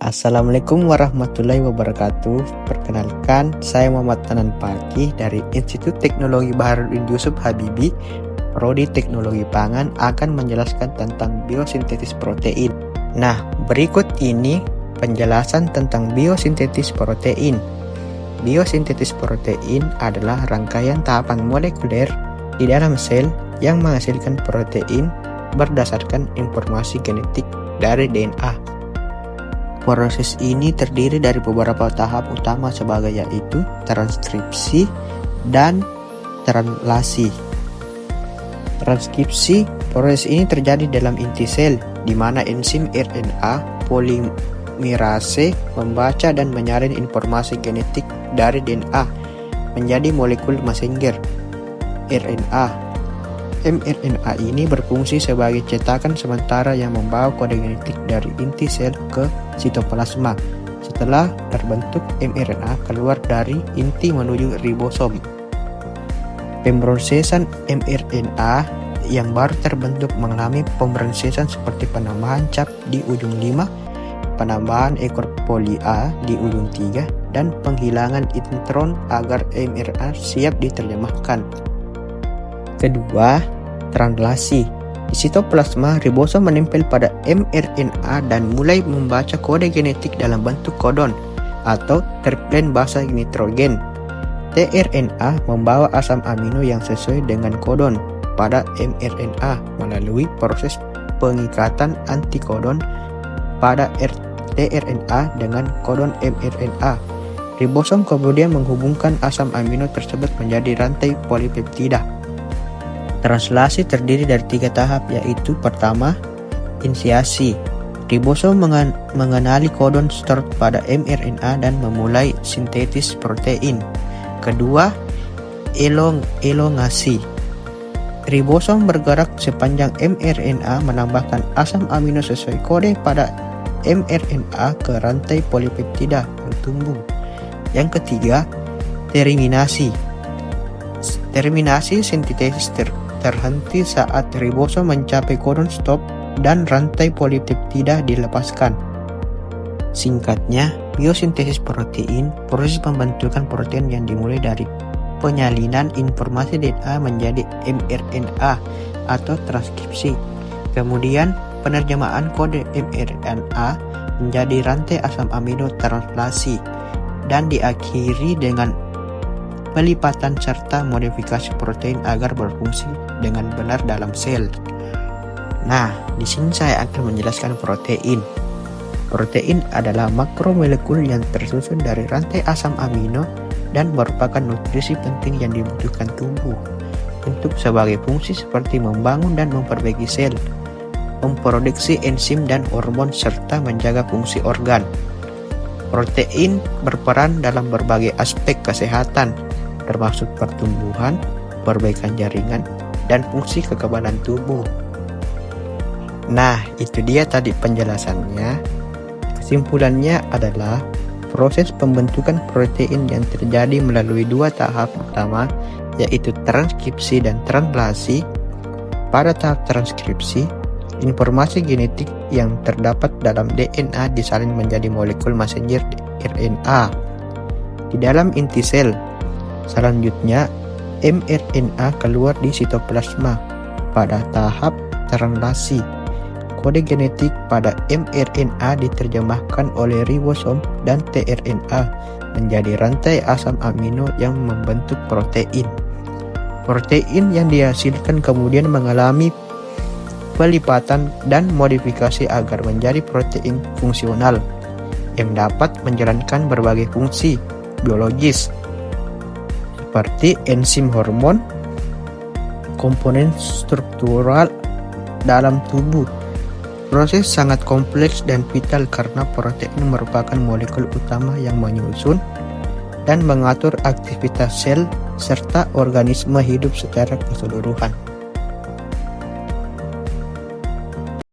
Assalamualaikum warahmatullahi wabarakatuh. Perkenalkan, saya Muhammad Tanan Fakih dari Institut Teknologi Baharudin Yusuf Habibie, Prodi Teknologi Pangan, akan menjelaskan tentang biosintesis protein. Nah, berikut ini penjelasan tentang biosintesis protein. Biosintesis protein adalah rangkaian tahapan molekuler di dalam sel yang menghasilkan protein berdasarkan informasi genetik dari DNA. Proses ini terdiri dari beberapa tahap utama yaitu transkripsi dan translasi. Transkripsi, proses ini terjadi dalam inti sel, di mana enzim RNA polimerase membaca dan menyalin informasi genetik dari DNA menjadi molekul messenger RNA. mRNA ini berfungsi sebagai cetakan sementara yang membawa kode genetik dari inti sel ke sitoplasma. Setelah terbentuk, mRNA keluar dari inti menuju ribosom. Pemrosesan mRNA yang baru terbentuk mengalami pemrosesan seperti penambahan cap di ujung 5, penambahan ekor poli A di ujung 3, dan penghilangan intron agar mRNA siap diterjemahkan. Kedua, translasi. Di sitoplasma, ribosom menempel pada mRNA dan mulai membaca kode genetik dalam bentuk kodon atau terplen bahasa nitrogen. tRNA membawa asam amino yang sesuai dengan kodon pada mRNA melalui proses pengikatan antikodon pada tRNA dengan kodon mRNA. Ribosom kemudian menghubungkan asam amino tersebut menjadi rantai polipeptida. Translasi terdiri dari 3 tahap, yaitu pertama, inisiasi. Ribosom mengenali kodon start pada mRNA dan memulai sintetis protein. Kedua, elongasi. Ribosom bergerak sepanjang mRNA menambahkan asam amino sesuai kode pada mRNA ke rantai polipeptida yang tumbuh. Yang ketiga, terminasi. Terminasi sintesis terhenti saat ribosom mencapai kodon stop dan rantai polipeptida dilepaskan. Singkatnya, biosintesis protein, proses pembentukan protein yang dimulai dari penyalinan informasi DNA menjadi mRNA atau transkripsi. Kemudian, penerjemahan kode mRNA menjadi rantai asam amino translasi dan diakhiri dengan pelipatan serta modifikasi protein agar berfungsi dengan benar dalam sel. Nah, di sini saya akan menjelaskan protein. Protein adalah makromolekul yang tersusun dari rantai asam amino dan merupakan nutrisi penting yang dibutuhkan tubuh untuk sebagai fungsi seperti membangun dan memperbaiki sel, memproduksi enzim dan hormon serta menjaga fungsi organ. Protein berperan dalam berbagai aspek kesehatan, termasuk pertumbuhan, perbaikan jaringan, dan fungsi kekebalan tubuh. Nah, itu dia tadi penjelasannya. Kesimpulannya adalah proses pembentukan protein yang terjadi melalui 2 tahap utama, yaitu transkripsi dan translasi. Pada tahap transkripsi, informasi genetik yang terdapat dalam DNA disalin menjadi molekul messenger RNA di dalam inti sel. Selanjutnya, mRNA keluar di sitoplasma. Pada tahap translasi, kode genetik pada mRNA diterjemahkan oleh ribosom dan tRNA menjadi rantai asam amino yang membentuk protein. Protein yang dihasilkan kemudian mengalami pelipatan dan modifikasi agar menjadi protein fungsional yang dapat menjalankan berbagai fungsi biologis seperti enzim, hormon, komponen struktural dalam tubuh. Proses sangat kompleks dan vital karena protein merupakan molekul utama yang menyusun dan mengatur aktivitas sel serta organisme hidup secara keseluruhan.